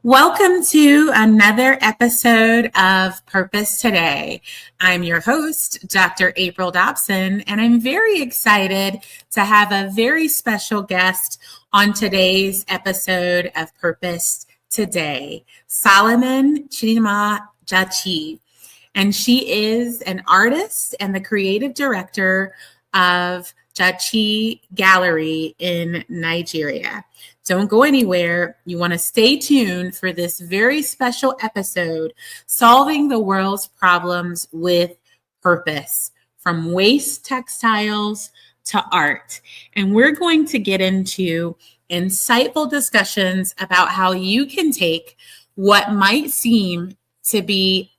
Welcome to another episode of Purpose Today. I'm your host, Dr. April Dobson, and I'm very excited to have a very special guest on today's episode of Purpose Today, Solomon Chidinma Jachi. And she is an artist and the creative director of Jachi Gallery in Nigeria. Don't go anywhere. You want to stay tuned for this very special episode, Solving the World's Problems with Purpose, from waste textiles to art. And we're going to get into insightful discussions about how you can take what might seem to be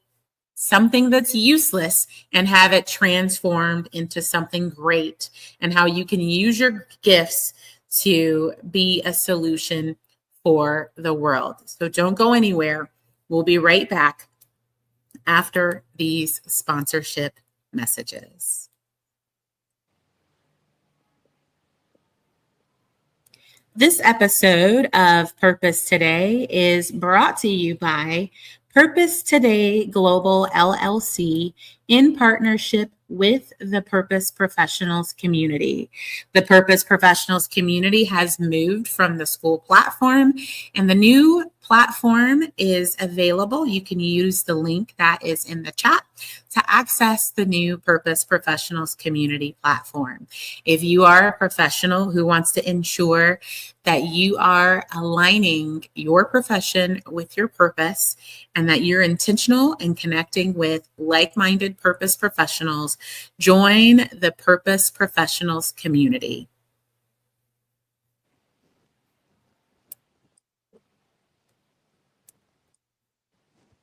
something that's useless and have it transformed into something great, and how you can use your gifts to be a solution for the world. So don't go anywhere. We'll be right back after these sponsorship messages. This episode of Purpose Today is brought to you by Purpose Today Global LLC in partnership with the Purpose Professionals community. The Purpose Professionals community has moved from the school platform, and the new platform is available. You can use the link that is in the chat to access the new Purpose Professionals community platform. If you are a professional who wants to ensure that you are aligning your profession with your purpose and that you're intentional in connecting with like-minded purpose professionals, join the Purpose Professionals community.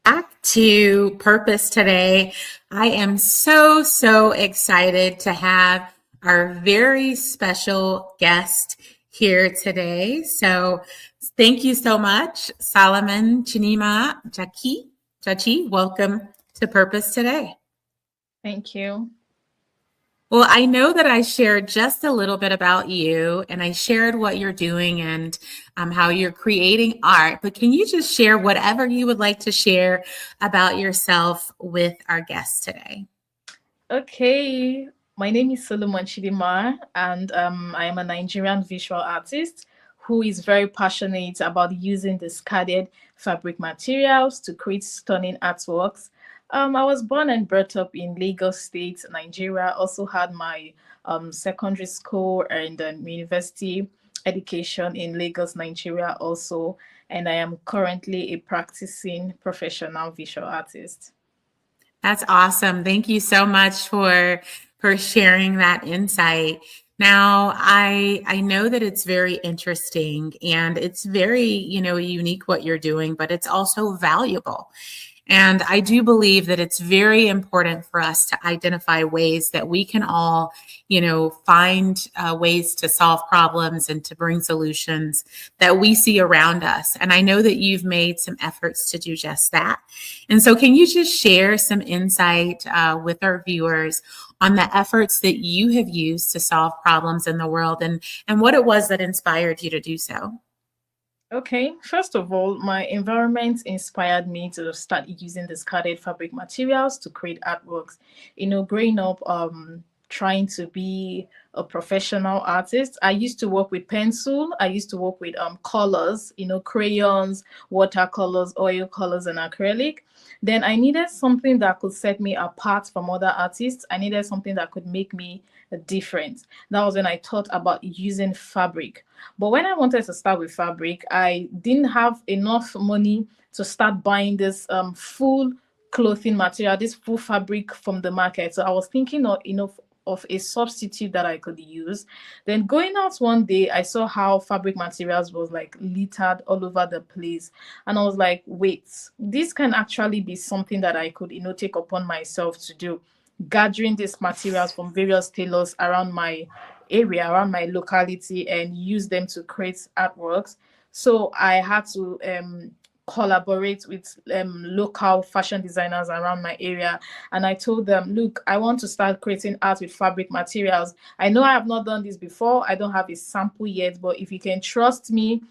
Back to Purpose Today. I am so excited to have our very special guest here today. So thank you so much, Solomon Chidinma Jachi. Jachi, welcome to Purpose Today. Thank you. Well, I know that I shared just a little bit about you, and I shared what you're doing and how you're creating art, but can you just share whatever you would like to share about yourself with our guests today? Okay, my name is Solomon Chidinma, and I am a Nigerian visual artist who is very passionate about using discarded fabric materials to create stunning artworks. I was born and brought up in Lagos State, Nigeria. Also had my secondary school and university education in Lagos, Nigeria also. And I am currently a practicing professional visual artist. That's awesome. Thank you so much for sharing that insight. Now, I know that it's very interesting and it's very, unique what you're doing, but it's also valuable. And I do believe that it's very important for us to identify ways that we can all, find ways to solve problems and to bring solutions that we see around us. And I know that you've made some efforts to do just that. And so can you just share some insight with our viewers on the efforts that you have used to solve problems in the world and what it was that inspired you to do so? Okay, first of all, my environment inspired me to start using discarded fabric materials to create artworks. Growing up, trying to be a professional artist, I used to work with pencil. I used to work with colors, crayons, watercolors, oil colors, and acrylic. Then I needed something that could set me apart from other artists. I needed something that could make me different. That was when I thought about using fabric. But when I wanted to start with fabric, I didn't have enough money to start buying this full clothing material, this full fabric from the market. So I was thinking of a substitute that I could use. Then going out one day, I saw how fabric materials was like littered all over the place. And I was like, wait, this can actually be something that I could, take upon myself to do. Gathering these materials from various tailors around my area, around my locality, and use them to create artworks. So I had to collaborate with local fashion designers around my area. And I told them, look, I want to start creating art with fabric materials. I know I have not done this before. I don't have a sample yet, but if you can trust me,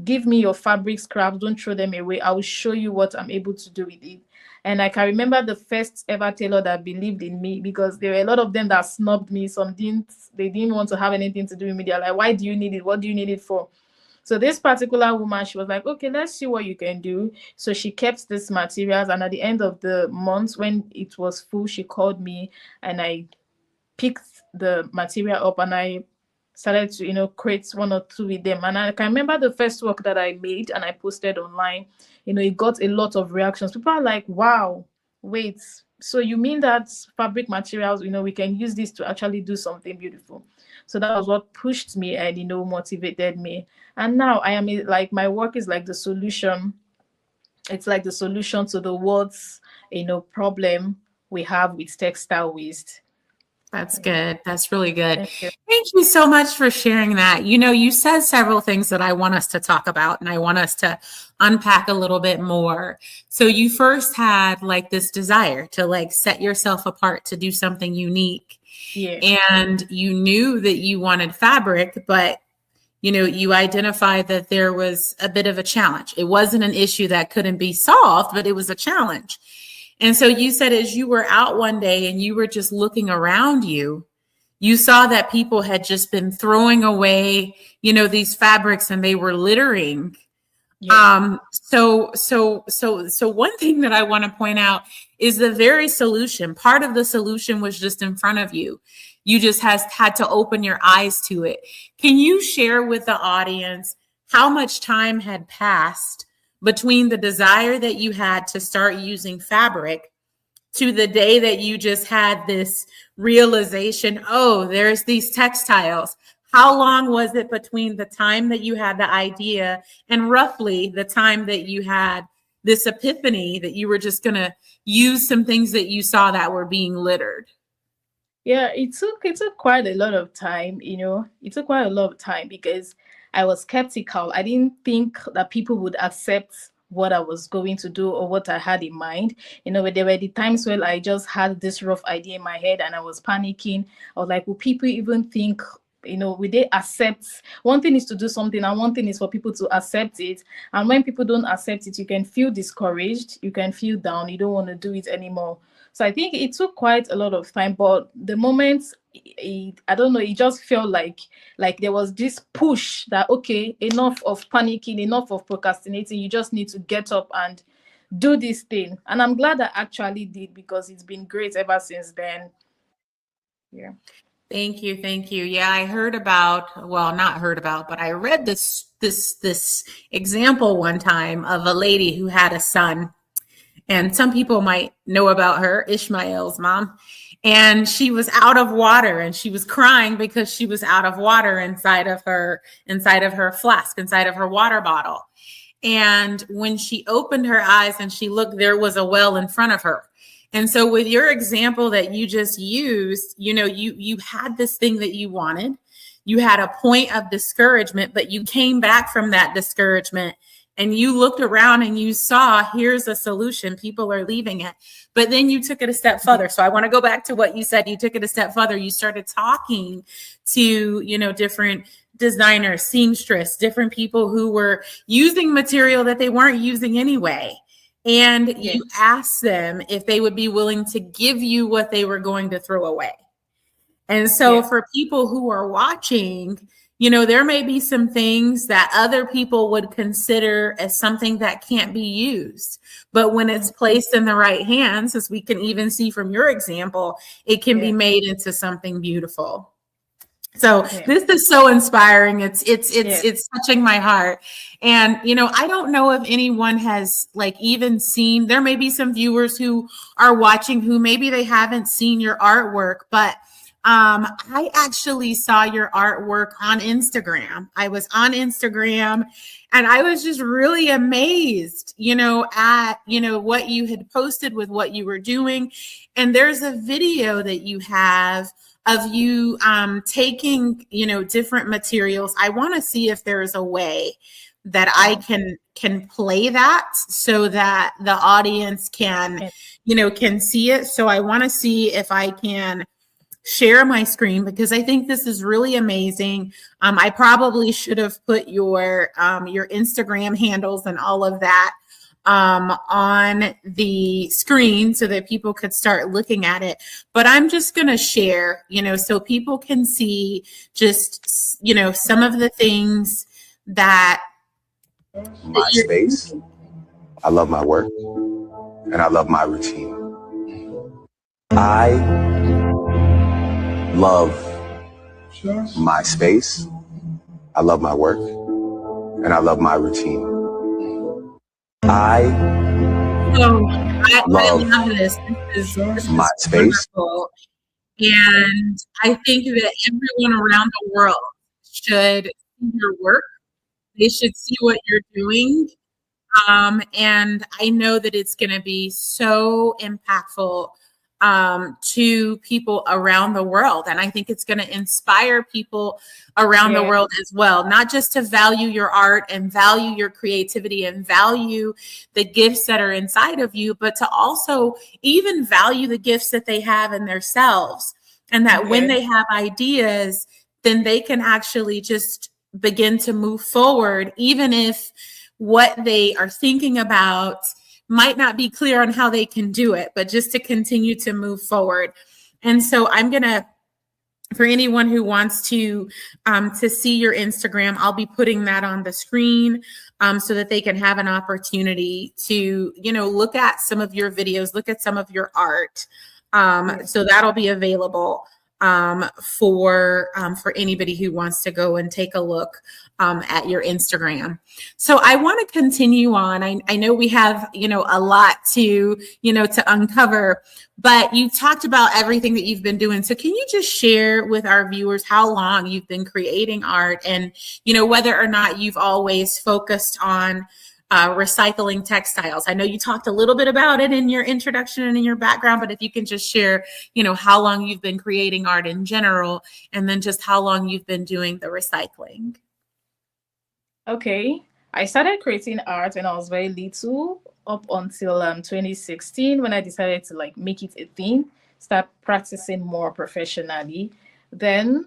give me your fabric scraps, don't throw them away. I will show you what I'm able to do with it. And I can remember the first ever tailor that believed in me, because there were a lot of them that snubbed me. Some didn't, they didn't want to have anything to do with me. They're like, why do you need it? What do you need it for? So this particular woman, she was like, okay, let's see what you can do. So she kept these materials, and at the end of the month, when it was full, she called me, and I picked the material up, and I started to, create one or two with them. And I can remember the first work that I made and I posted online, it got a lot of reactions. People are like, wow, wait, so you mean that fabric materials, we can use this to actually do something beautiful? So that was what pushed me and, motivated me. And now I am like, my work is like the solution. It's like the solution to the world's, problem we have with textile waste. That's good. That's really good. Thank you. Thank you so much for sharing that. You said several things that I want us to talk about, and I want us to unpack a little bit more. So you first had like this desire to like set yourself apart to do something unique. Yeah. And you knew that you wanted fabric, but you identified that there was a bit of a challenge. It wasn't an issue that couldn't be solved, but it was a challenge. And so you said, as you were out one day and you were just looking around you, you saw that people had just been throwing away, these fabrics, and they were littering. Yeah. So one thing that I want to point out is the very solution. Part of the solution was just in front of you. You just had to open your eyes to it. Can you share with the audience how much time had passed between the desire that you had to start using fabric to the day that you just had this realization, oh, there's these textiles? How long was it between the time that you had the idea and roughly the time that you had this epiphany that you were just going to use some things that you saw that were being littered? Yeah, it took quite a lot of time, It took quite a lot of time because I was skeptical. I didn't think that people would accept what I was going to do or what I had in mind. There were the times where I just had this rough idea in my head and I was panicking. I was like, will people even think, will they accept? One thing is to do something and one thing is for people to accept it. And when people don't accept it, you can feel discouraged, you can feel down, you don't want to do it anymore. So I think it took quite a lot of time, but the moment, I don't know, it just felt like there was this push that, okay, enough of panicking, enough of procrastinating. You just need to get up and do this thing. And I'm glad I actually did, because it's been great ever since then. Yeah. Thank you. Thank you. Yeah, I heard about, well, not heard about, but I read this example one time of a lady who had a son. And some people might know about her, Ishmael's mom. And she was out of water and she was crying because she was out of water inside of her flask, inside of her water bottle. And when she opened her eyes and she looked, there was a well in front of her. And so with your example that you just used, you had this thing that you wanted. You had a point of discouragement, but you came back from that discouragement and you looked around and you saw, here's a solution. People are leaving it. But then you took it a step further. So I want to go back to what you said. You took it a step further. You started talking to, different designers, seamstress, different people who were using material that they weren't using anyway. And you asked them if they would be willing to give you what they were going to throw away. And so for people who are watching, there may be some things that other people would consider as something that can't be used. But when it's placed in the right hands, as we can even see from your example, it can be made into something beautiful. So this is so inspiring. It's touching my heart. And, I don't know if anyone has even seen, there may be some viewers who are watching who maybe they haven't seen your artwork, but I actually saw your artwork on Instagram. I was on Instagram and I was just really amazed, at, what you had posted with what you were doing. And there's a video that you have of you taking, different materials. I want to see if there's a way that I can play that so that the audience can see it. So I want to see if I can share my screen because I think this is really amazing. I probably should have put your Instagram handles and all of that on the screen so that people could start looking at it. But I'm just going to share, so people can see just, some of the things that my space. I love my work and I love my routine. I love my space. I love my work and I love my routine. I love this. This is my space. Wonderful. And I think that everyone around the world should see your work. They should see what you're doing. And I know that it's going to be so impactful to people around the world. And I think it's going to inspire people around the world as well, not just to value your art and value your creativity and value the gifts that are inside of you, but to also even value the gifts that they have in themselves. And that when they have ideas, then they can actually just begin to move forward, even if what they are thinking about might not be clear on how they can do it, but just to continue to move forward. And so I'm going to, for anyone who wants to see your Instagram, I'll be putting that on the screen so that they can have an opportunity to, look at some of your videos, look at some of your art. So that'll be available for anybody who wants to go and take a look at your Instagram. So I want to continue on. I know we have, a lot to uncover, but you talked about everything that you've been doing. So can you just share with our viewers how long you've been creating art and, whether or not you've always focused on recycling textiles? I know you talked a little bit about it in your introduction and in your background, but if you can just share, how long you've been creating art in general, and then just how long you've been doing the recycling. Okay, I started creating art when I was very little, up until 2016, when I decided to make it a thing, start practicing more professionally. Then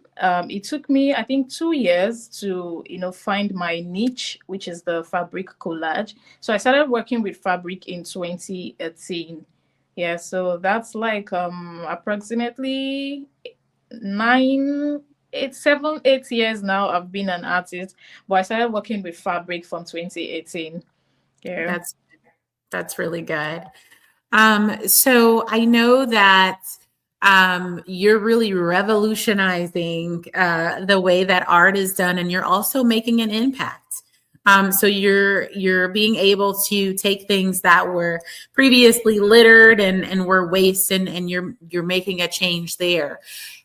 it took me, I think, 2 years to, find my niche, which is the fabric collage. So I started working with fabric in 2018. Yeah, so that's approximately 7, 8 years now I've been an artist, but I started working with fabric from 2018. Yeah. That's really good. So I know that you're really revolutionizing the way that art is done, and you're also making an impact. So you're being able to take things that were previously littered and were waste, and you're making a change there.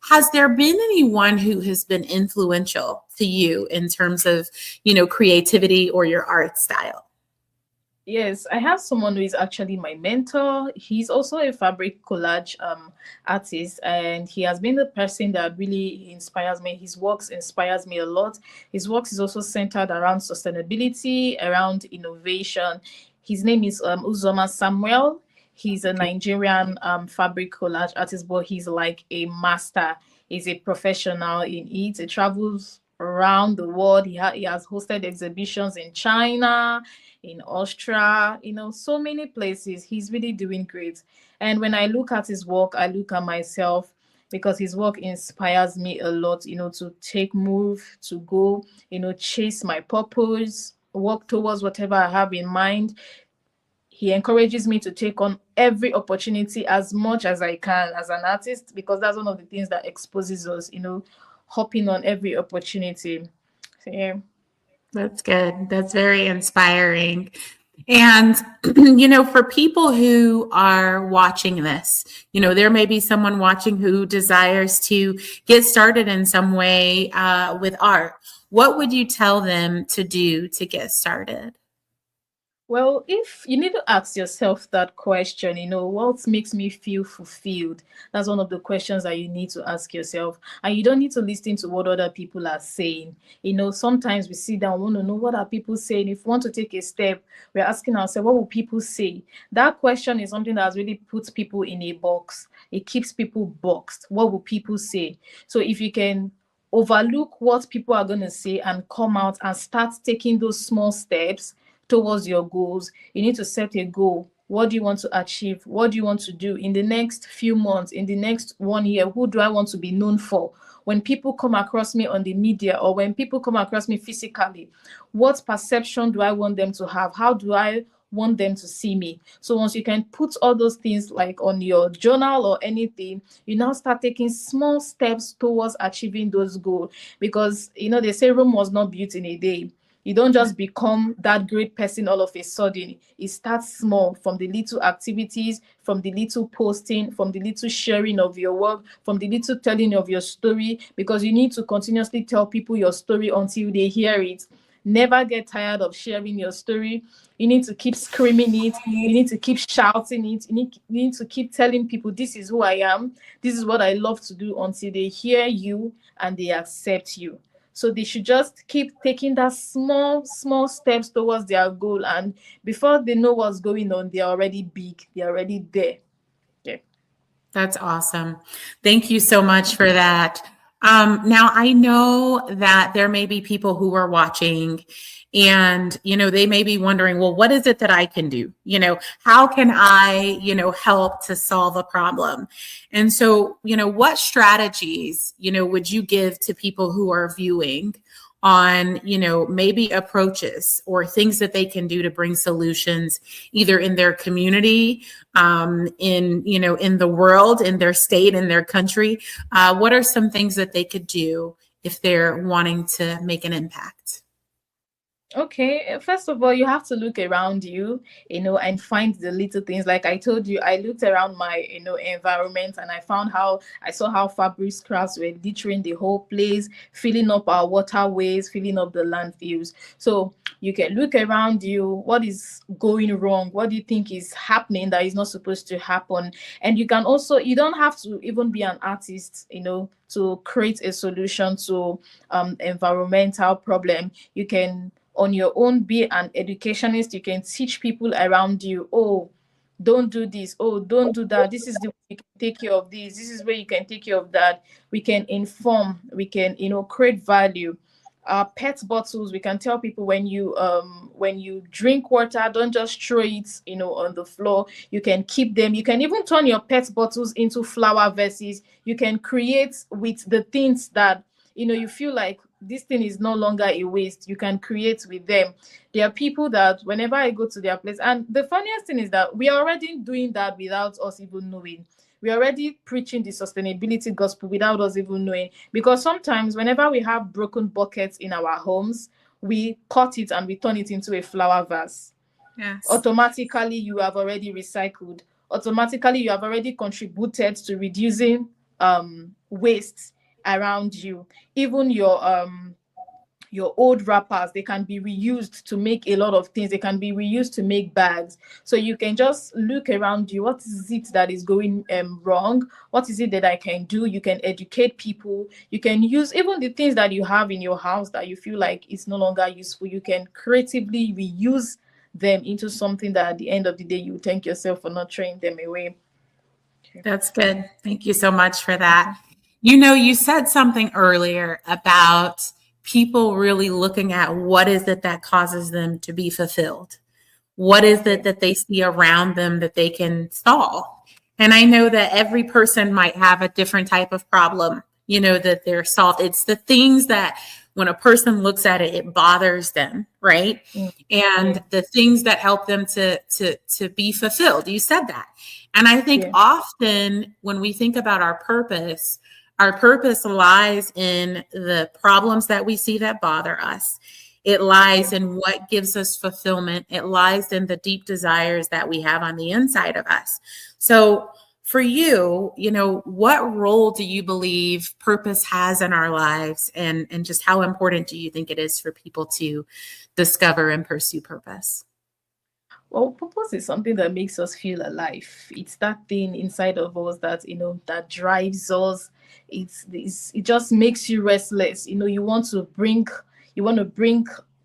Has there been anyone who has been influential to you in terms of, creativity or your art style? Yes, I have someone who is actually my mentor. He's also a fabric collage artist, and he has been the person that really inspires me. His works inspires me a lot. His works is also centered around sustainability, around innovation. His name is Uzoma Samuel. He's a Nigerian fabric collage artist, but he's like a master. He's a professional in it. He travels around the world. He has hosted exhibitions in China, in Austria, so many places. He's really doing great. And when I look at his work, I look at myself, because his work inspires me a lot, to take move, to go, chase my purpose, work towards whatever I have in mind. He encourages me to take on every opportunity as much as I can as an artist, because that's one of the things that exposes us, hopping on every opportunity. So, yeah. That's good. That's very inspiring. And, for people who are watching this, there may be someone watching who desires to get started in some way with art. What would you tell them to do to get started? Well, if you need to ask yourself that question, what makes me feel fulfilled? That's one of the questions that you need to ask yourself. And you don't need to listen to what other people are saying. Sometimes we sit down, want to know what are people saying. If we want to take a step, we're asking ourselves, what will people say? That question is something that has really put people in a box. It keeps people boxed. What will people say? So if you can overlook what people are going to say and come out and start taking those small steps towards your goals. You need to set a goal. What do you want to achieve? What do you want to do in the next few months, in the next 1 year? Who do I want to be known for? When people come across me on the media or when people come across me physically, what perception do I want them to have? How do I want them to see me? So once you can put all those things like on your journal or anything, you now start taking small steps towards achieving those goals. Because they say Rome was not built in a day. You don't just become that great person all of a sudden. It starts small, from the little activities, from the little posting, from the little sharing of your work, from the little telling of your story, because you need to continuously tell people your story until they hear it. Never get tired of sharing your story. You need to keep screaming it. You need to keep shouting it. You need to keep telling people, this is who I am. This is what I love to do, until they hear you and they accept you. So they should just keep taking that small steps towards their goal. And before they know what's going on, they're already big. They're already there. Yeah. That's awesome. Thank you so much for that. Now, I know that there may be people who are watching and, they may be wondering, well, what is it that I can do? How can I, help to solve a problem? And so, what strategies, would you give to people who are viewing on, maybe approaches or things that they can do to bring solutions either in their community, in the world, in their state, in their country? What are some things that they could do if they're wanting to make an impact? Okay, first of all, you have to look around you, and find the little things. Like I told you, I looked around my, environment, and I saw how fabric scraps were littering the whole place, filling up our waterways, filling up the landfills. So you can look around you. What is going wrong? What do you think is happening that is not supposed to happen? And you don't have to even be an artist, to create a solution to environmental problem. You can, on your own, be an educationist. You can teach people around you, oh, don't do this, oh, don't do that, this is the way you can take care of this is where you can take care of that. We can inform, we can create value. PET bottles, we can tell people, when you drink water, don't just throw it on the floor. You can keep them. You can even turn your PET bottles into flower vases. You can create with the things that you feel like this thing is no longer a waste. You can create with them. There are people that whenever I go to their place, and the funniest thing is that we are already doing that without us even knowing. We're already preaching the sustainability gospel without us even knowing. Because sometimes whenever we have broken buckets in our homes, we cut it and we turn it into a flower vase. Yes. Automatically, you have already recycled. Automatically, you have already contributed to reducing waste around you. Even your old wrappers, they can be reused to make a lot of things. They can be reused to make bags. So you can just look around you. What is it that is going wrong? What is it that I can do? You can educate people. You can use even the things that you have in your house that you feel like it's no longer useful. You can creatively reuse them into something that at the end of the day, you thank yourself for not throwing them away. Okay. That's good. Thank you so much for that. You said something earlier about people really looking at what is it that causes them to be fulfilled. What is it that they see around them that they can solve? And I know that every person might have a different type of problem, that they're solved. It's the things that when a person looks at it, it bothers them, right? Mm-hmm. And the things that help them to be fulfilled. You said that. And I think often when we think about our purpose lies in the problems that we see that bother us. It lies in what gives us fulfillment. It lies in the deep desires that we have on the inside of us. So for you, what role do you believe purpose has in our lives? And just how important do you think it is for people to discover and pursue purpose? Well, purpose is something that makes us feel alive. It's that thing inside of us that that drives us. It just makes you restless. You want to bring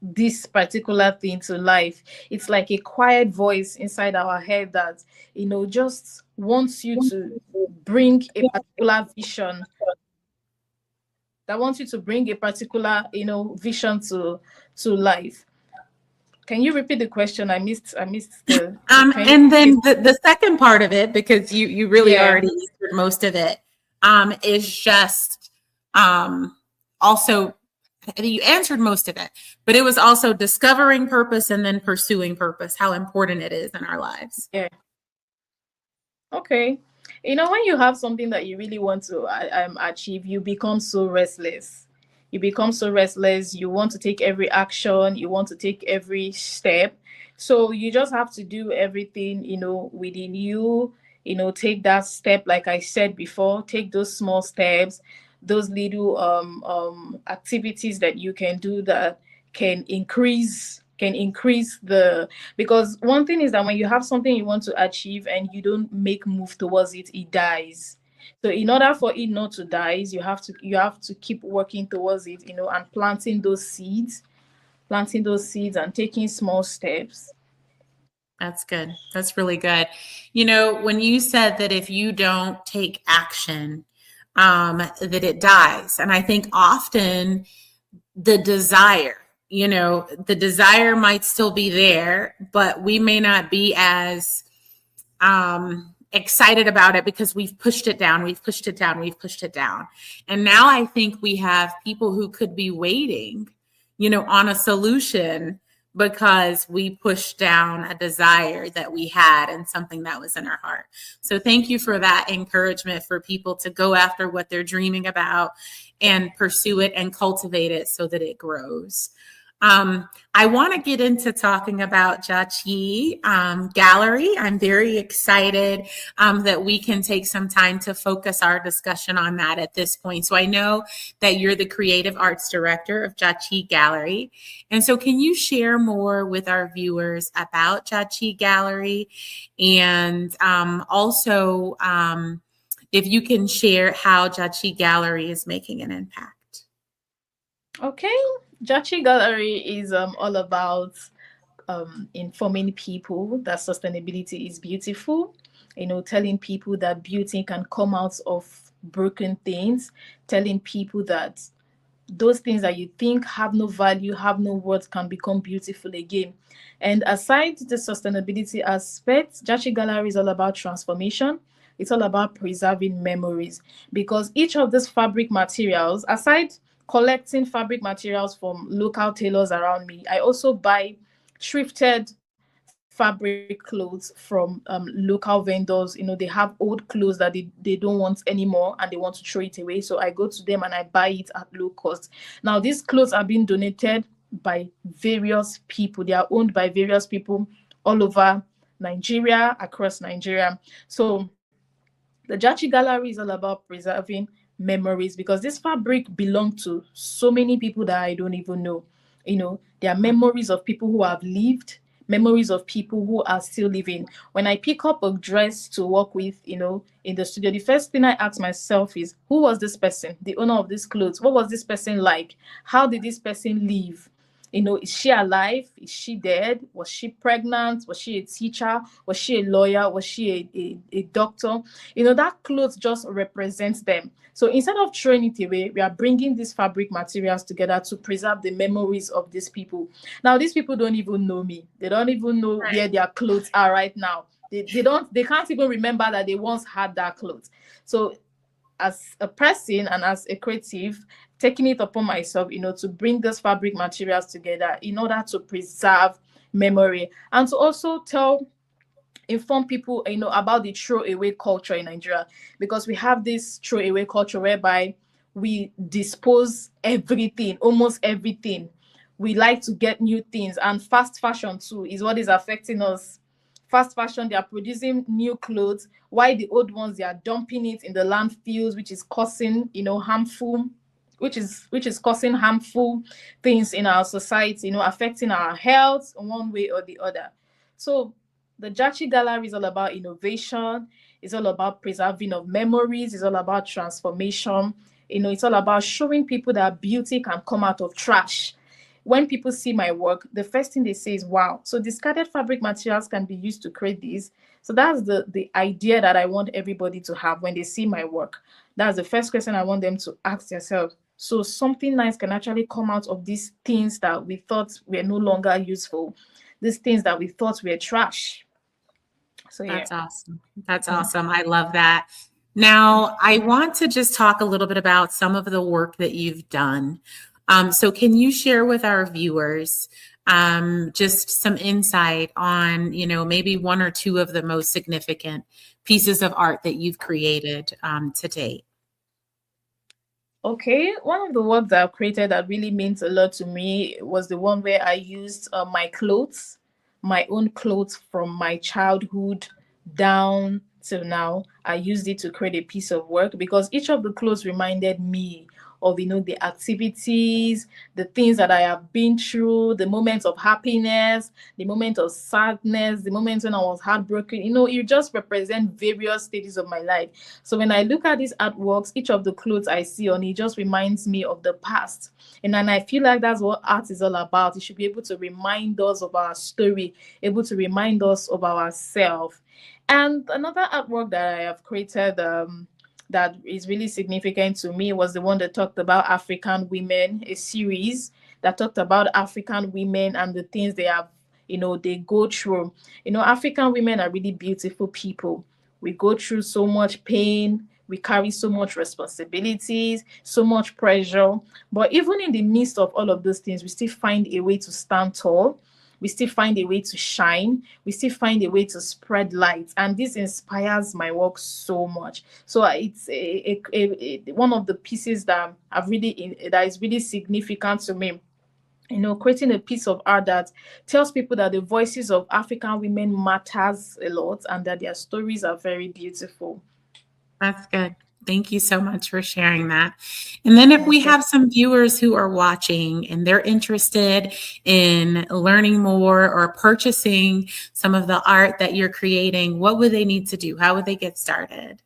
this particular thing to life. It's like a quiet voice inside our head that just wants you to bring a particular vision. That wants you to bring a particular vision to life. Can you repeat the question? I missed the And then the second part of it, because you really already answered most of it, is just also, you answered most of it, but it was also discovering purpose and then pursuing purpose, how important it is in our lives. Yeah. Okay. When you have something that you really want to achieve, you become so restless. You become so restless. You want to take every action. You want to take every step. So you just have to do everything, within you, take that step. Like I said before, take those small steps, those little activities that you can do that can increase the, because one thing is that when you have something you want to achieve and you don't make move towards it, it dies. So in order for it not to die, you have to keep working towards it, and planting those seeds and taking small steps. That's good. That's really good. When you said that if you don't take action, that it dies. And I think often the desire might still be there, but we may not be as excited about it because we've pushed it down. And now I think we have people who could be waiting, on a solution because we pushed down a desire that we had and something that was in our heart. So thank you for that encouragement for people to go after what they're dreaming about and pursue it and cultivate it so that it grows. I want to get into talking about Jachi Gallery. I'm very excited that we can take some time to focus our discussion on that at this point. So I know that you're the creative arts director of Jachi Gallery. And so can you share more with our viewers about Jachi Gallery? And also, if you can share how Jachi Gallery is making an impact. Okay. Jachi Gallery is all about informing people that sustainability is beautiful, telling people that beauty can come out of broken things, telling people that those things that you think have no value, have no worth, can become beautiful again. And aside the sustainability aspect, Jachi Gallery is all about transformation. It's all about preserving memories, because each of these fabric materials, aside collecting fabric materials from local tailors around me, I also buy thrifted fabric clothes from local vendors. They have old clothes that they don't want anymore and they want to throw it away. So I go to them and I buy it at low cost. Now, these clothes are being donated by various people. They are owned by various people all over Nigeria, across Nigeria. So the Jachi Gallery is all about preserving memories, because this fabric belongs to so many people that I don't even know. There are memories of people who have lived, memories of people who are still living. When I pick up a dress to work with, in the studio, the first thing I ask myself is, who was this person, the owner of these clothes? What was this person like? How did this person live? Is she alive? Is she dead? Was she pregnant? Was she a teacher? Was she a lawyer? Was she a doctor? That clothes just represents them. So instead of throwing it away, we are bringing these fabric materials together to preserve the memories of these people. Now, these people don't even know me. They don't even know where their clothes are right now. They can't even remember that they once had that clothes. So as a person and as a creative, taking it upon myself, to bring those fabric materials together in order to preserve memory and to also inform people, about the throwaway culture in Nigeria, because we have this throwaway culture whereby we dispose everything, almost everything. We like to get new things, and fast fashion too is what is affecting us. Fast fashion, they are producing new clothes, while the old ones, they are dumping it in the landfills, which is causing, harmful, which is causing harmful things in our society, affecting our health in one way or the other. So the Jachi Gallery is all about innovation. It's all about preserving of memories. It's all about transformation. It's all about showing people that beauty can come out of trash. When people see my work, the first thing they say is, wow, so discarded fabric materials can be used to create this. So that's the idea that I want everybody to have when they see my work. That's the first question I want them to ask themselves. So something nice can actually come out of these things that we thought were no longer useful, these things that we thought were trash. So yeah. That's awesome. That's awesome. I love that. Now, I want to just talk a little bit about some of the work that you've done. So can you share with our viewers just some insight on, maybe one or two of the most significant pieces of art that you've created to date? Okay, one of the works that I've created that really means a lot to me was the one where I used my own clothes from my childhood down till now. I used it to create a piece of work because each of the clothes reminded me of the activities, the things that I have been through, the moments of happiness, the moment of sadness, the moments when I was heartbroken. You just represent various stages of my life. So when I look at these artworks, each of the clothes I see on it just reminds me of the past. And I feel like that's what art is all about. It should be able to remind us of our story, able to remind us of ourselves. And another artwork that I have created that is really significant to me was the one that talked about African women, a series that talked about African women and the things they have, they go through. African women are really beautiful people. We go through so much pain. We carry so much responsibilities, so much pressure. But even in the midst of all of those things, we still find a way to stand tall. We still find a way to shine. We still find a way to spread light. And this inspires my work so much. So it's one of the pieces that is really significant to me. Creating a piece of art that tells people that the voices of African women matters a lot and that their stories are very beautiful. That's good. Thank you so much for sharing that. And then if we have some viewers who are watching and they're interested in learning more or purchasing some of the art that you're creating, what would they need to do? How would they get started?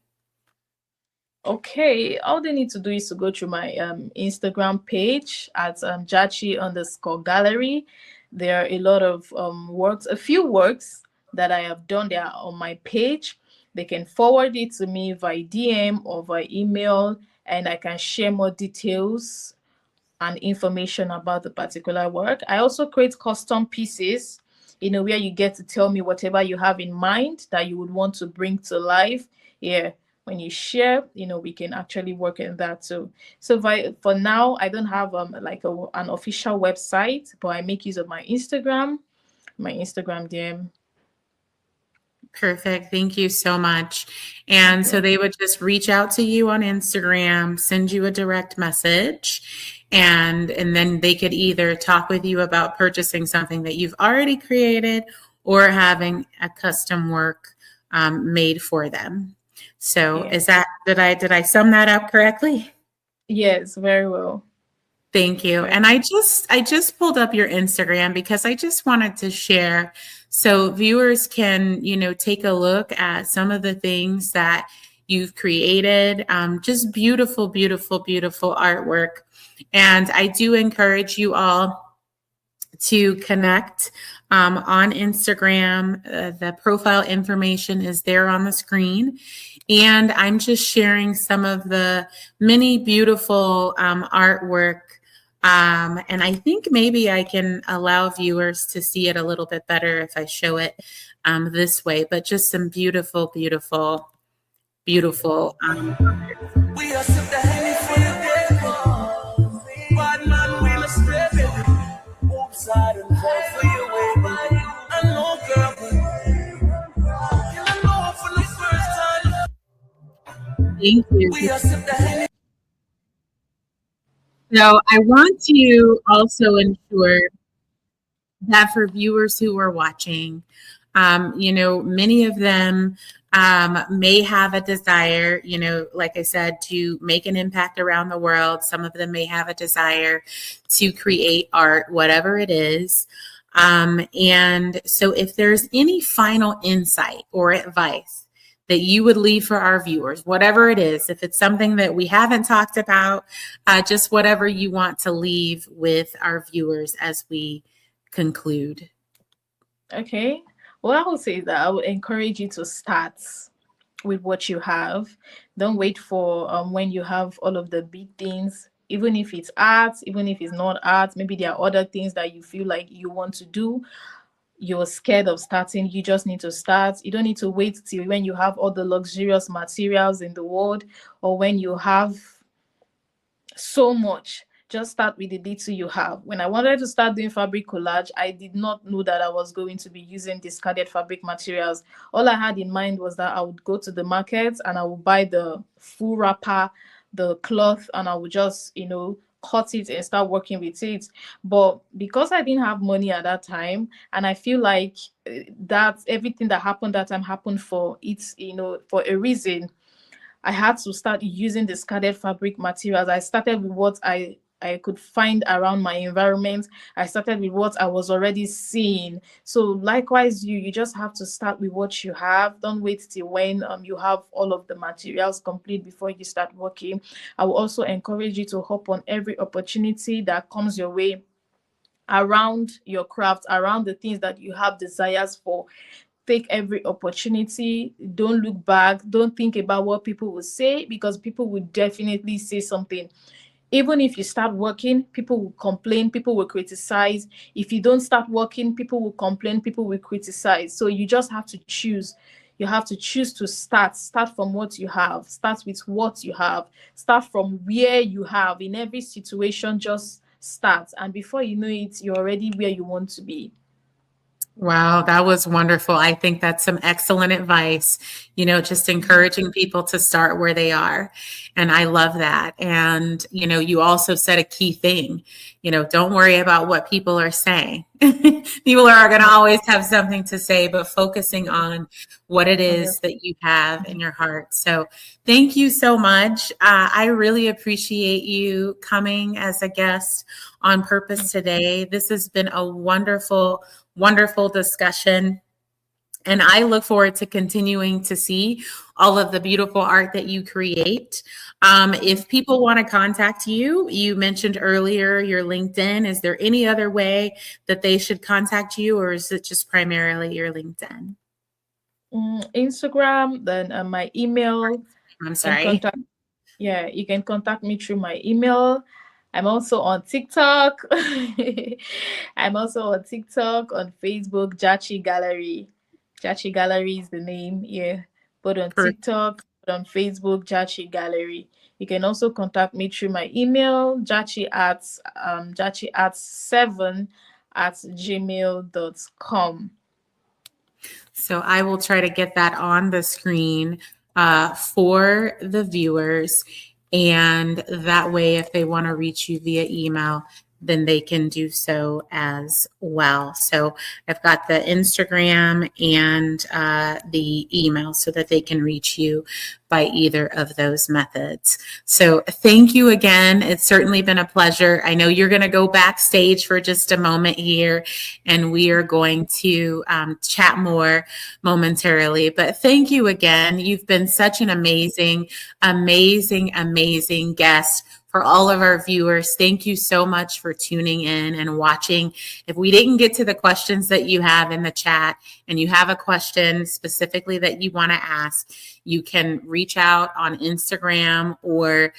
Okay, all they need to do is to go through my Instagram page at Jachi_Gallery. There are a lot of works, a few works that I have done there on my page. They can forward it to me via DM or via email, and I can share more details and information about the particular work. I also create custom pieces, where you get to tell me whatever you have in mind that you would want to bring to life. Yeah, when you share, we can actually work in that too. So for now, I don't have an official website, but I make use of my Instagram DM. Perfect. Thank you so much. And so they would just reach out to you on Instagram, send you a direct message, and then they could either talk with you about purchasing something that you've already created or having a custom work made for them. So did I sum that up correctly? Yes, very well. Thank you. And I just pulled up your Instagram because I just wanted to share so viewers can, take a look at some of the things that you've created. Just beautiful, beautiful, beautiful artwork. And I do encourage you all to connect on Instagram. The profile information is there on the screen. And I'm just sharing some of the many beautiful artwork. And I think maybe I can allow viewers to see it a little bit better if I show it this way, but just some beautiful, beautiful, beautiful. We are the Henny for the devil. Bad man, we must step it. Oops, I don't fall for you, baby. I know, girl, I know for the first time. Thank you. We are the Henny. So I want to also ensure that for viewers who are watching, many of them may have a desire, like I said, to make an impact around the world. Some of them may have a desire to create art, whatever it is. And so if there's any final insight or advice that you would leave for our viewers, whatever it is, if it's something that we haven't talked about, just whatever you want to leave with our viewers as we conclude. Okay. Well, I would say that I would encourage you to start with what you have. Don't wait for when you have all of the big things, even if it's art, even if it's not art. Maybe there are other things that you feel like you want to do. You're scared of starting. You just need to start. You don't need to wait till when you have all the luxurious materials in the world, or when you have so much. Just start with the little you have. When I wanted to start doing fabric collage, I did not know that I was going to be using discarded fabric materials. All I had in mind was that I would go to the market and I would buy the full wrapper, the cloth, and I would just, cut it and start working with it. But because I didn't have money at that time, and I feel like that everything that happened that time happened for it, for a reason. I had to start using discarded fabric materials. I started with what I could find around my environment. I started with what I was already seeing. So likewise, you just have to start with what you have. Don't wait till when you have all of the materials complete before you start working. I will also encourage you to hop on every opportunity that comes your way around your craft, around the things that you have desires for. Take every opportunity. Don't look back. Don't think about what people will say, because people will definitely say something. Even if you start working, people will complain, people will criticize. If you don't start working, people will complain, people will criticize. So you just have to choose. You have to choose to start from what you have, start with what you have, start from where you have. In every situation, just start, and before you know it, you're already where you want to be. Wow, that was wonderful. I think that's some excellent advice, just encouraging people to start where they are. And I love that. And, you also said a key thing, don't worry about what people are saying. People are going to always have something to say, but focusing on what it is that you have in your heart. So thank you so much. I really appreciate you coming as a guest on Purpose today. This has been a wonderful discussion. And I look forward to continuing to see all of the beautiful art that you create. If people want to contact you, you mentioned earlier your LinkedIn. Is there any other way that they should contact you, or is it just primarily your LinkedIn? Instagram, then my email. I'm sorry. You can contact me through my email. I'm also on TikTok. I'm also on TikTok, on Facebook, Jachi Gallery. Jachi Gallery is the name, yeah. But on TikTok, but on Facebook, Jachi Gallery. You can also contact me through my email, jachiarts7@gmail.com. So I will try to get that on the screen for the viewers. And that way, if they want to reach you via email, then they can do so as well. So I've got the Instagram and the email so that they can reach you by either of those methods. So thank you again. It's certainly been a pleasure. I know you're going to go backstage for just a moment here, and we are going to chat more momentarily. But thank you again. You've been such an amazing guest. For all of our viewers, thank you so much for tuning in and watching. If we didn't get to the questions that you have in the chat, and you have a question specifically that you want to ask, you can reach out on Instagram or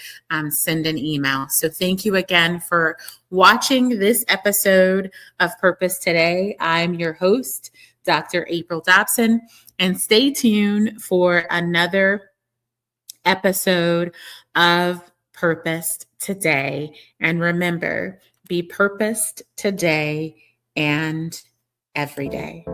send an email. So thank you again for watching this episode of Purpose Today. I'm your host, Dr. April Dobson, and stay tuned for another episode of Purposed Today. And remember, be purposed today and every day.